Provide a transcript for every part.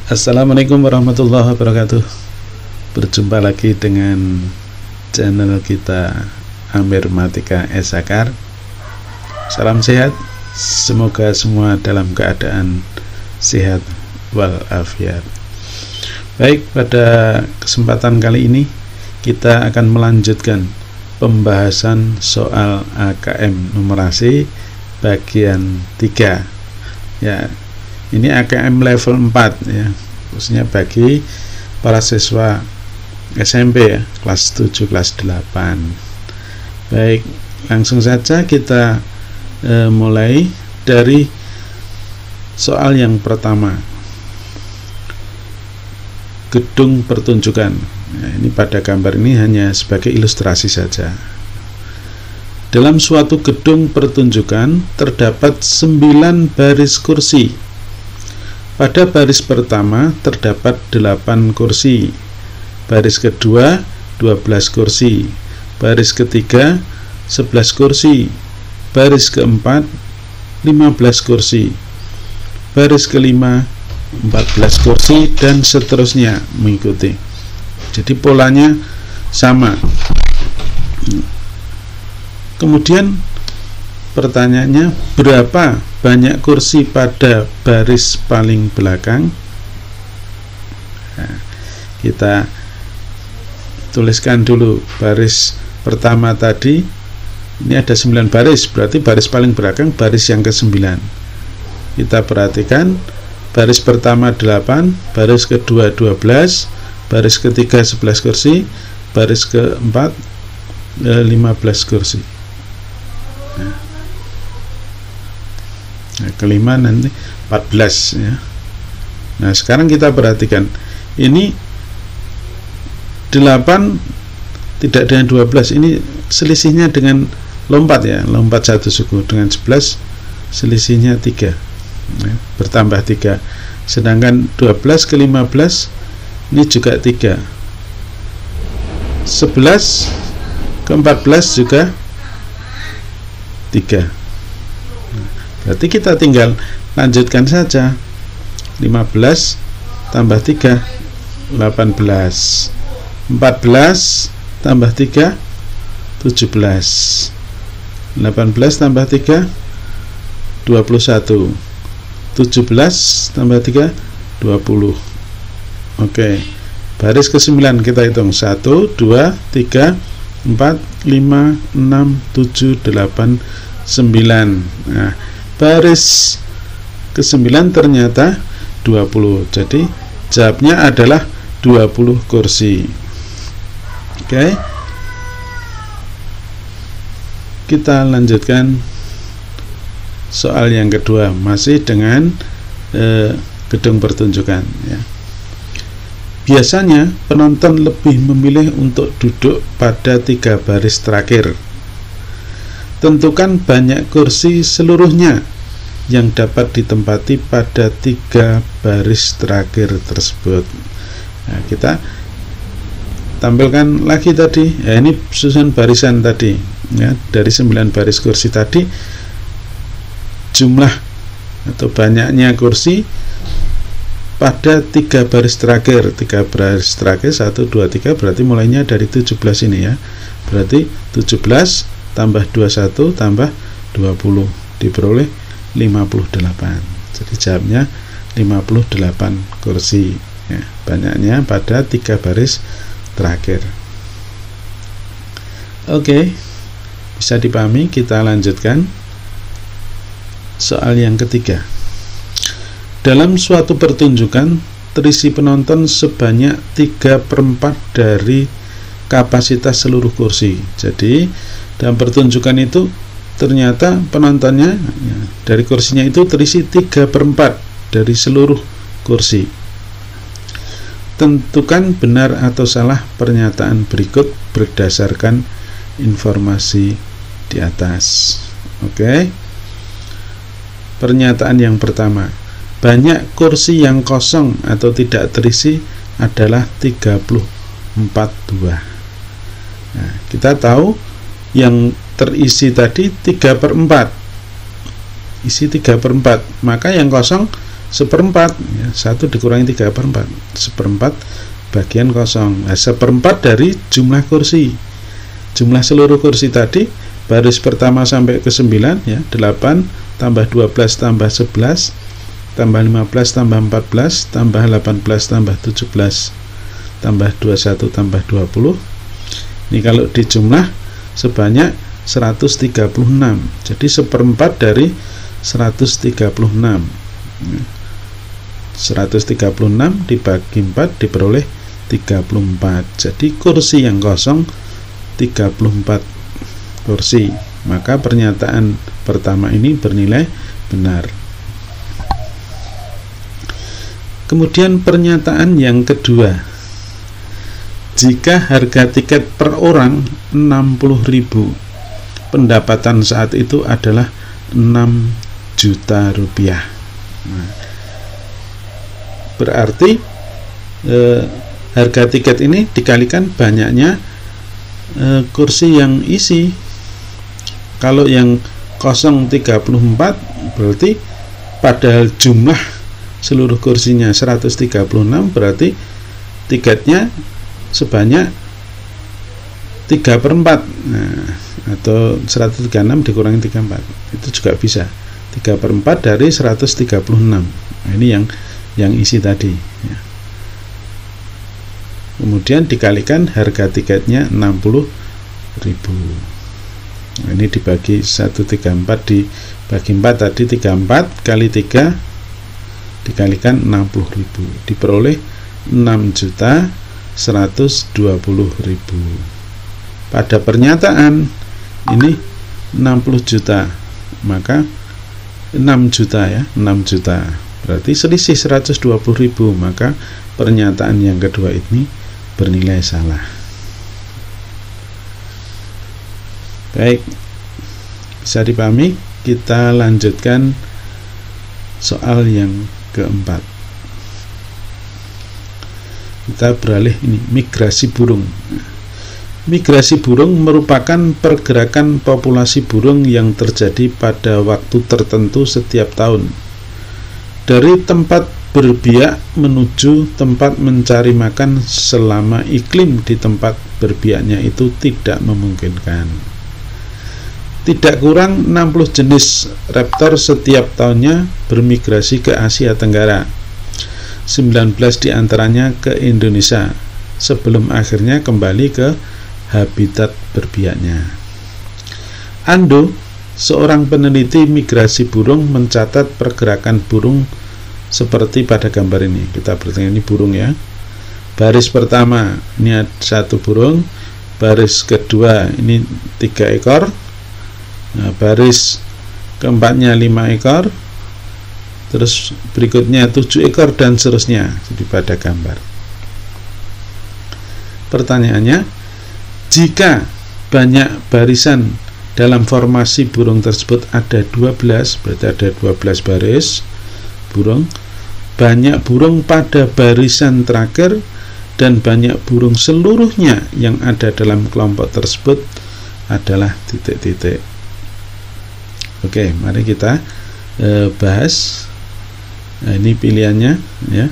Assalamualaikum warahmatullahi wabarakatuh. Berjumpa lagi dengan channel kita Amir Matika Esakar. Salam sehat, semoga semua dalam keadaan sehat walafiat. Baik, pada kesempatan kali ini kita akan melanjutkan pembahasan soal AKM numerasi bagian 3 ya. Ini AKM level 4 ya, khususnya bagi para siswa SMP ya, kelas 7, kelas 8. Baik, langsung saja kita mulai dari soal yang pertama. Gedung pertunjukan. Nah, ini pada gambar ini hanya sebagai ilustrasi saja. Dalam suatu gedung pertunjukan terdapat 9 baris kursi. Pada baris pertama terdapat 8 kursi, baris kedua 12 kursi, baris ketiga 11 kursi, baris keempat 15 kursi, baris kelima 14 kursi, dan seterusnya mengikuti. Jadi polanya sama. Kemudian pertanyaannya, berapa banyak kursi pada baris paling belakang? Nah, kita tuliskan dulu baris pertama tadi. Ini ada 9 baris, berarti baris paling belakang baris yang ke-9. Kita perhatikan, baris pertama 8, baris kedua 12, baris ketiga 11 kursi, baris keempat 15 kursi. Nah, kelima nanti 14 ya. Nah, sekarang kita perhatikan, ini 8 tidak dengan 12, ini selisihnya dengan lompat ya, lompat 1 suku. Dengan 11 selisihnya 3 ya, bertambah 3. Sedangkan 12 ke 15 ini juga 3. 11 ke 14 juga 3. Berarti kita tinggal lanjutkan saja. 15 tambah 3 18, 14 tambah 3 17, 18 tambah 3 21, 17 tambah 3 20. Oke, baris ke-9 kita hitung 1 2 3 4 5 6 7 8 9. Nah, baris ke-9 ternyata 20. Jadi jawabnya adalah 20 kursi. Oke. Kita lanjutkan soal yang kedua, masih dengan gedung pertunjukan ya. Biasanya penonton lebih memilih untuk duduk pada 3 baris terakhir. Tentukan banyak kursi seluruhnya yang dapat ditempati pada 3 baris terakhir tersebut. Nah, kita tampilkan lagi tadi ya, ini susunan barisan tadi ya, dari 9 baris kursi tadi, jumlah atau banyaknya kursi pada 3 baris terakhir. 3 baris terakhir 1 2 3, berarti mulainya dari 17 ini ya. Berarti 17 tambah 21 tambah 20 diperoleh 58. Jadi jawabnya 58 kursi ya, banyaknya pada 3 baris terakhir. Oke, bisa dipahami. Kita lanjutkan soal yang ketiga. Dalam suatu pertunjukan terisi penonton sebanyak 3/4 dari kapasitas seluruh kursi. Jadi dalam pertunjukan itu ternyata penontonnya ya, dari kursinya itu terisi 3/4 dari seluruh kursi. Tentukan benar atau salah pernyataan berikut berdasarkan informasi di atas. Oke. Pernyataan yang pertama, banyak kursi yang kosong atau tidak terisi adalah 34 buah. Nah, kita tahu yang terisi tadi 3/4, isi 3/4, maka yang kosong 1/4 ya, 1 dikurangi 3/4, 1/4 bagian kosong. Nah, 1/4 dari jumlah kursi, jumlah seluruh kursi tadi baris pertama sampai ke 9 ya, 8 tambah 12 tambah 11 tambah 15 tambah 14 tambah 18 tambah 17 tambah 21 tambah 20. Ini kalau dijumlah sebanyak 136. Jadi 1/4 dari 136. 136 dibagi 4 diperoleh 34. Jadi kursi yang kosong 34 kursi. Maka pernyataan pertama ini bernilai benar. Kemudian pernyataan yang kedua, jika harga tiket per orang 60.000, pendapatan saat itu adalah 6 juta rupiah. Nah, berarti harga tiket ini dikalikan banyaknya kursi yang isi. Kalau yang kosong 34, berarti padahal jumlah seluruh kursinya 136, berarti tiketnya sebanyak 3/4. Nah, atau 136 dikurangi 34, itu juga bisa 3/4 dari 136. Nah, ini yang isi tadi ya. Kemudian dikalikan harga tiketnya 60.000. Nah, ini dibagi 134 dibagi 4 tadi 34 kali 3 dikalikan 60.000 diperoleh 6.120.000. Pada pernyataan ini 60 juta, maka 6 juta ya, 6 juta. Berarti selisih 120.000, maka pernyataan yang kedua ini bernilai salah. Baik, bisa dipahami. Kita lanjutkan soal yang keempat. Kita beralih ini, migrasi burung. Migrasi burung merupakan pergerakan populasi burung yang terjadi pada waktu tertentu setiap tahun, dari tempat berbiak menuju tempat mencari makan selama iklim di tempat berbiaknya itu tidak memungkinkan. Tidak kurang 60 jenis raptor setiap tahunnya bermigrasi ke Asia Tenggara, 19 diantaranya ke Indonesia, sebelum akhirnya kembali ke habitat berbiaknya. Ando, seorang peneliti migrasi burung, mencatat pergerakan burung seperti pada gambar ini. Kita perhatikan, ini burung ya. Baris pertama ini ada 1 burung, baris kedua ini 3 ekor, nah, baris keempatnya 5 ekor, terus berikutnya 7 ekor dan seterusnya. Jadi pada gambar. Pertanyaannya, jika banyak barisan dalam formasi burung tersebut ada 12, berarti ada 12 baris burung, banyak burung pada barisan terakhir dan banyak burung seluruhnya yang ada dalam kelompok tersebut adalah titik-titik. Oke, mari kita bahas. Nah, ini pilihannya ya.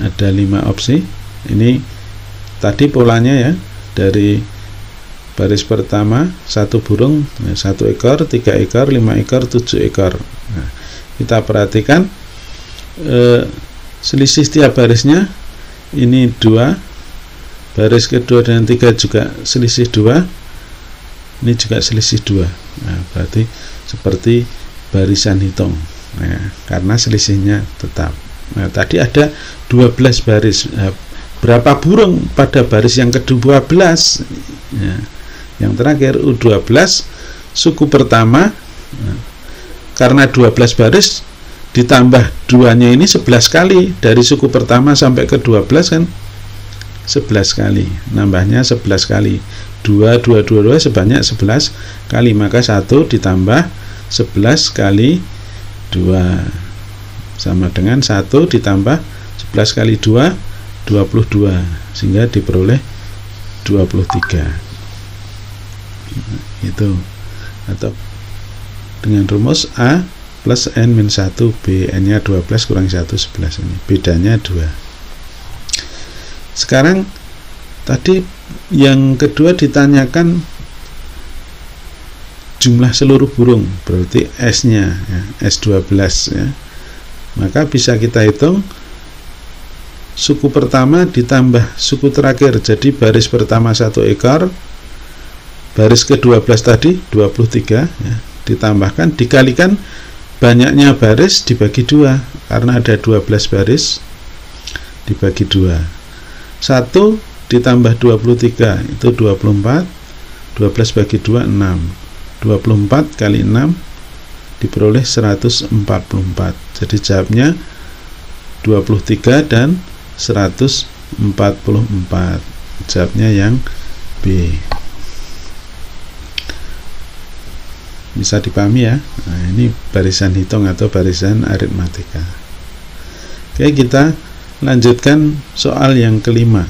Ada 5 opsi. Ini tadi polanya ya, dari baris pertama 1 burung, 1 ekor, 3 ekor, 5 ekor, 7 ekor. Nah, kita perhatikan selisih setiap barisnya ini 2, baris kedua dan 3 juga selisih 2, ini juga selisih 2. Nah, berarti seperti barisan hitung. Nah, karena selisihnya tetap. Nah, tadi ada 12 baris. Berapa burung pada baris yang ke-12 ya. Yang terakhir U12 suku pertama, nah, karena 12 baris ditambah 2-nya ini 11 kali, dari suku pertama sampai ke-12 kan 11 kali, nambahnya 11 kali, 2 sebanyak 11 kali, maka 1 ditambah 11 kali 2 sama dengan 1 ditambah 11 kali 2 22, sehingga diperoleh 23. Itu, atau dengan rumus A plus N-1B, N nya 12 kurang 1, 11, ini bedanya 2. Sekarang tadi yang kedua ditanyakan jumlah seluruh burung, berarti S nya ya, S12 ya. Maka bisa kita hitung suku pertama ditambah suku terakhir, jadi baris pertama 1 ekor, baris ke-12 tadi 23 ya, ditambahkan dikalikan banyaknya baris dibagi 2, karena ada 12 baris dibagi 2. 1 ditambah 23 itu 24, 12 bagi 2 6, 24 kali 6 diperoleh 144. Jadi jawabnya 23 dan 144. Jawabnya yang B. Bisa dipahami ya. Nah, ini barisan hitung atau barisan aritmatika. Oke, kita lanjutkan soal yang kelima.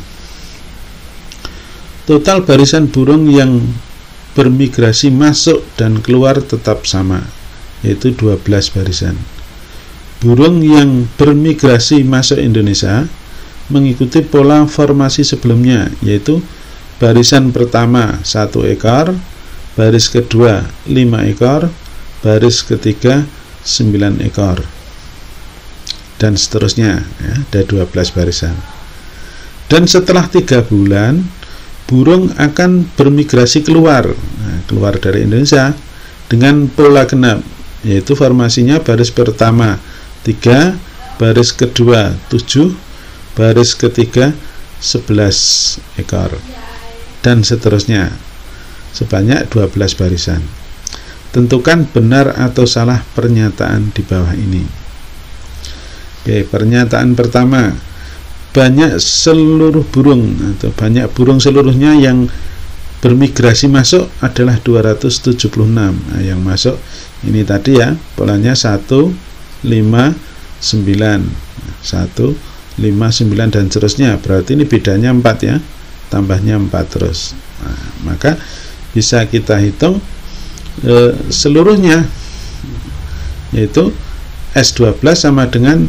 Total barisan burung yang bermigrasi masuk dan keluar tetap sama, yaitu 12 barisan. Burung yang bermigrasi masuk Indonesia mengikuti pola formasi sebelumnya, yaitu barisan pertama 1 ekor, baris kedua 5 ekor, baris ketiga 9 ekor, dan seterusnya ya, ada 12 barisan. Dan setelah 3 bulan burung akan bermigrasi keluar, keluar dari Indonesia dengan pola genap, yaitu formasinya baris pertama 3, baris kedua 7, baris ketiga 11 ekor, dan seterusnya sebanyak 12 barisan. Tentukan benar atau salah pernyataan di bawah ini. Oke, pernyataan pertama, banyak seluruh burung atau banyak burung seluruhnya yang bermigrasi masuk adalah 276. Nah, yang masuk ini tadi ya, polanya 1, 5, 9, 1, 5, 9 dan seterusnya. Berarti ini bedanya 4 ya, tambahnya 4 terus. Nah, maka bisa kita hitung seluruhnya, yaitu S12 sama dengan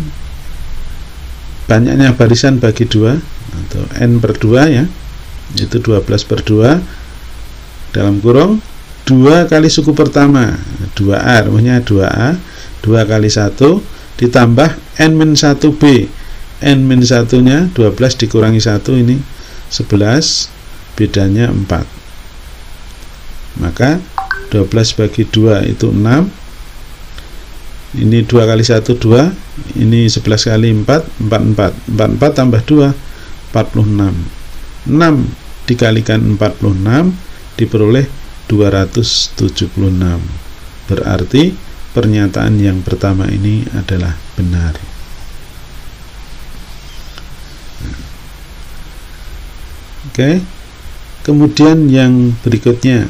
banyaknya barisan bagi 2 atau N per 2 ya, yaitu 12 per 2 dalam kurung 2 kali suku pertama 2A, rumusnya 2A, 2 kali 1 ditambah N-1B, N-1 nya 12 dikurangi 1 ini 11, bedanya 4. Maka 12 bagi 2 itu 6, ini 2 kali 1 2, ini 11 kali 4 44, 44 tambah 2 46, 6 dikalikan 46 diperoleh 276. Berarti pernyataan yang pertama ini adalah benar. Oke, kemudian yang berikutnya,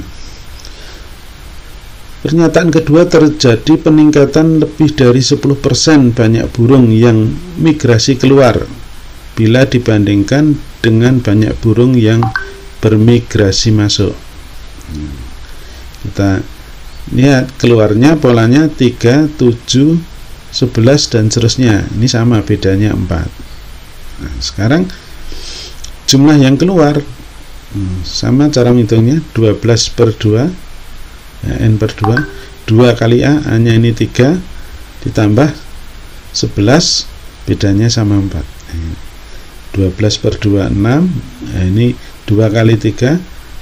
pernyataan kedua, terjadi peningkatan lebih dari 10% banyak burung yang migrasi keluar bila dibandingkan dengan banyak burung yang bermigrasi masuk. Kita lihat keluarnya polanya 3, 7, 11 dan seterusnya. Ini sama, bedanya 4. Nah, sekarang jumlah yang keluar sama cara menghitungnya, 12 per 2 ya, N per 2, 2 kali A, A nya ini 3 ditambah 11, bedanya sama 4. 12 per 2 6, nah, ini 2 kali 3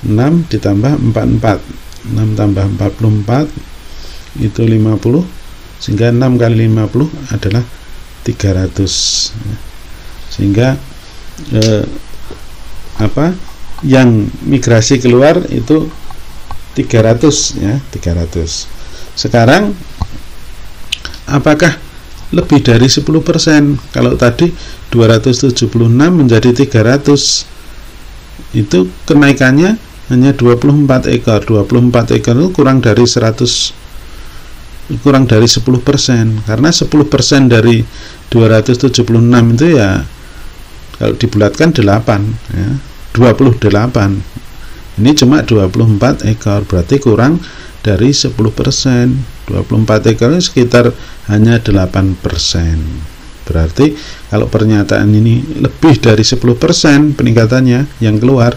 6 ditambah 44, 6 tambah 44 itu 50, sehingga 6 kali 50 adalah 300 ya. Sehingga yang migrasi keluar itu 300 ya, 300. Sekarang apakah lebih dari 10%? Kalau tadi 276 menjadi 300, itu kenaikannya hanya 24 ekor. 24 ekor itu kurang dari 10%, karena 10% dari 276 itu ya kalau dibulatkan 8 ya, 28. Ini cuma 24 ekor, berarti kurang dari 10%. 24 ekor ini sekitar hanya 8%. Berarti kalau pernyataan ini lebih dari 10% peningkatannya yang keluar,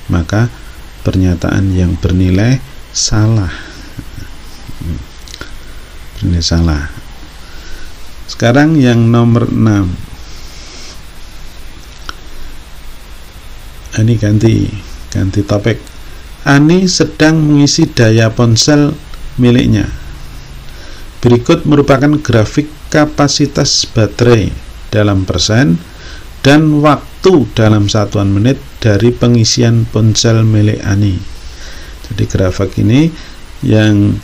maka pernyataan yang bernilai salah. Bernilai salah. Sekarang yang nomor 6. Ini ganti topik. Ani sedang mengisi daya ponsel miliknya. Berikut merupakan grafik kapasitas baterai dalam persen dan waktu dalam satuan menit dari pengisian ponsel milik Ani. Jadi grafik ini yang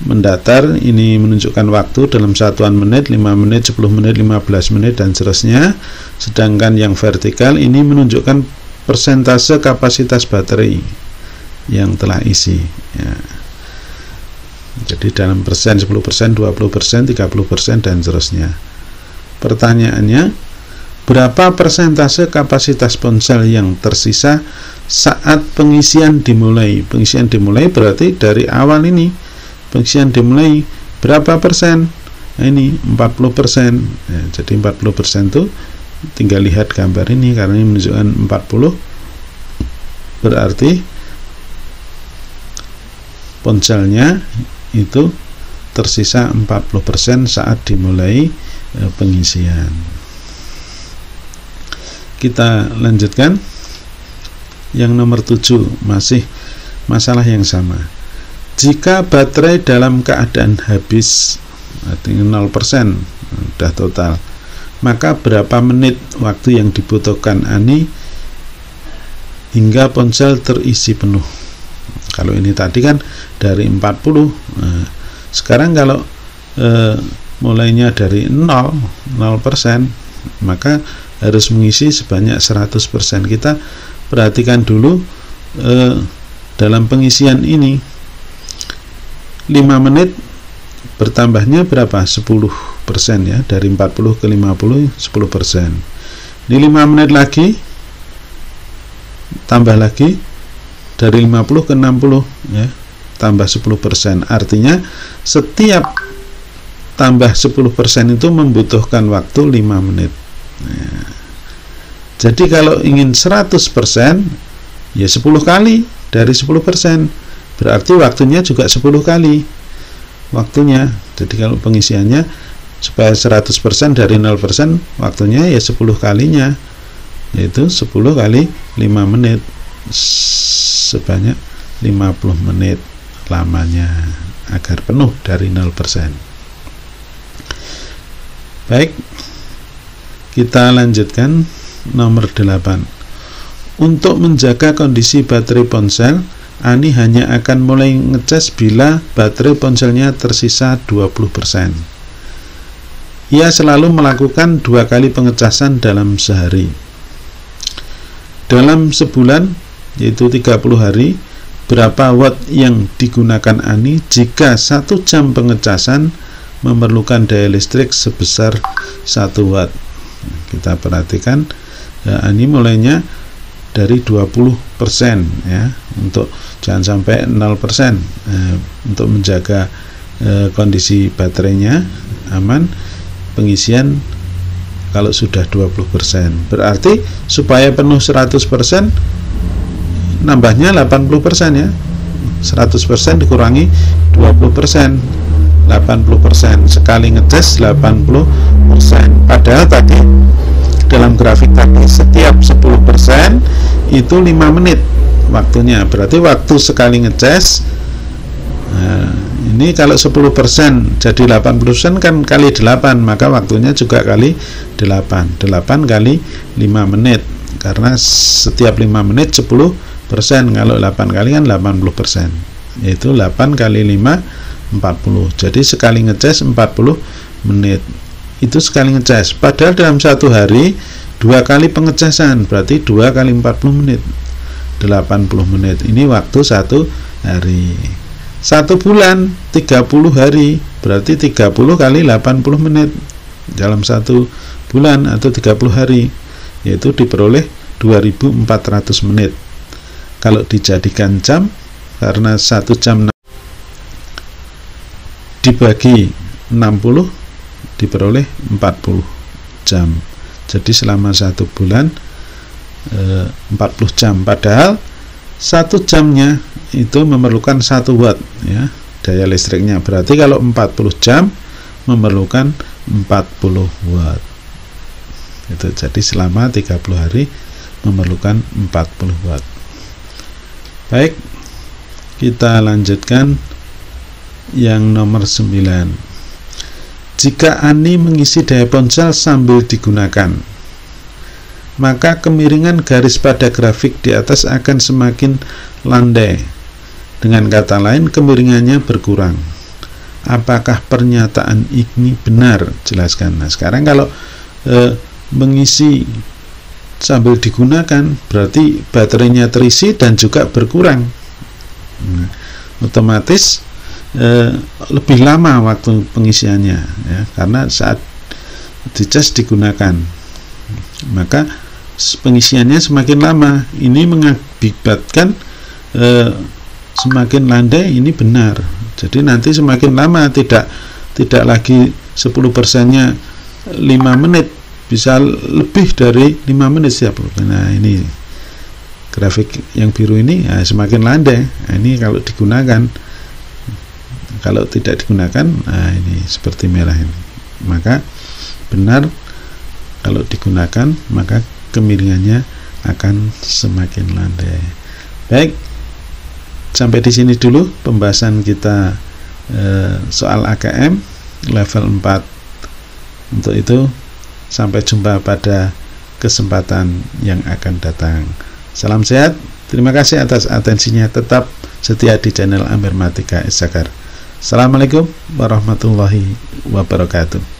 mendatar ini menunjukkan waktu dalam satuan menit, 5 menit, 10 menit, 15 menit dan seterusnya. Sedangkan yang vertikal ini menunjukkan persentase kapasitas baterai yang telah isi ya. Jadi dalam persen 10%, 20%, 30% dan seterusnya. Pertanyaannya, berapa persentase kapasitas ponsel yang tersisa saat pengisian dimulai? Pengisian dimulai berarti dari awal ini pengisian dimulai berapa persen? Nah, ini 40%. Ya, jadi 40% itu tinggal lihat gambar ini karena ini menunjukkan 40, berarti ponselnya itu tersisa 40% saat dimulai pengisian. Kita lanjutkan yang nomor 7, masih masalah yang sama. Jika baterai dalam keadaan habis, artinya 0%, sudah total, maka berapa menit waktu yang dibutuhkan Ani hingga ponsel terisi penuh? Kalau ini tadi kan dari 40, sekarang kalau mulainya dari 0%, maka harus mengisi sebanyak 100%. Kita perhatikan dulu dalam pengisian ini 5 menit bertambahnya berapa? 10% ya, dari 40 ke 50 10%. Ini 5 menit lagi tambah lagi dari 50 ke 60 ya, tambah 10%. Artinya setiap tambah 10% itu membutuhkan waktu 5 menit. Nah, jadi kalau ingin 100% ya 10 kali dari 10%, berarti waktunya juga 10 kali waktunya. Jadi kalau pengisiannya supaya 100% dari 0%, waktunya ya 10 kalinya, yaitu 10 kali 5 menit, sebanyak 50 menit lamanya agar penuh dari 0%. Baik, kita lanjutkan nomor 8. Untuk menjaga kondisi baterai ponsel, Ani hanya akan mulai ngecas bila baterai ponselnya tersisa 20%. Ia selalu melakukan 2 kali pengecasan dalam sehari. Dalam sebulan, yaitu 30 hari, berapa watt yang digunakan Ani jika 1 jam pengecasan memerlukan daya listrik sebesar 1 watt? Kita perhatikan ya, Ani mulainya dari 20% ya, untuk jangan sampai 0%, untuk menjaga kondisi baterainya aman. Pengisian kalau sudah 20%, berarti supaya penuh 100% nambahnya 80% ya. 100% dikurangi 20%, 80%, sekali ngecas 80%. Padahal tadi dalam grafik tadi setiap 10% itu 5 menit waktunya, berarti waktu sekali ngecas, nah, ini kalau 10% jadi 80% kan kali 8, maka waktunya juga kali 8 kali 5 menit, karena setiap 5 menit 10%, kalau 8 kali kan 80%, yaitu 8 kali 5 40, jadi sekali ngecas 40 menit. Itu sekali ngecas, padahal dalam satu hari 2 kali pengecasan, berarti 2 kali 40 menit, 80 menit. Ini waktu satu hari. 1 bulan 30 hari, berarti 30 kali 80 menit dalam 1 bulan atau 30 hari, yaitu diperoleh 2400 menit. Kalau dijadikan jam, karena 1 jam dibagi 60 diperoleh 40 jam. Jadi selama 1 bulan 40 jam, padahal 1 jamnya itu memerlukan 1 watt ya, daya listriknya. Berarti kalau 40 jam memerlukan 40 watt. Itu jadi selama 30 hari memerlukan 40 watt. Baik, kita lanjutkan yang nomor 9. Jika Ani mengisi daya ponsel sambil digunakan, maka kemiringan garis pada grafik di atas akan semakin landai. Dengan kata lain, kemiringannya berkurang. Apakah pernyataan ini benar? Jelaskan. Nah, sekarang kalau mengisi sambil digunakan, berarti baterainya terisi dan juga berkurang. Nah, otomatis lebih lama waktu pengisiannya ya, karena saat dicas digunakan, maka pengisiannya semakin lama. Ini mengakibatkan semakin landai. Ini benar. Jadi nanti semakin lama, tidak lagi 10%-nya 5 menit, bisa lebih dari 5 menit setiap. Nah, ini grafik yang biru ini ya, semakin landai. Nah, ini kalau digunakan. Kalau tidak digunakan, nah ini seperti merah ini. Maka benar, kalau digunakan maka kemiringannya akan semakin landai. Baik, sampai di sini dulu pembahasan kita soal AKM level 4. Untuk itu, sampai jumpa pada kesempatan yang akan datang. Salam sehat, terima kasih atas atensinya. Tetap setia di channel Amir Matika Isakar. Assalamualaikum warahmatullahi wabarakatuh.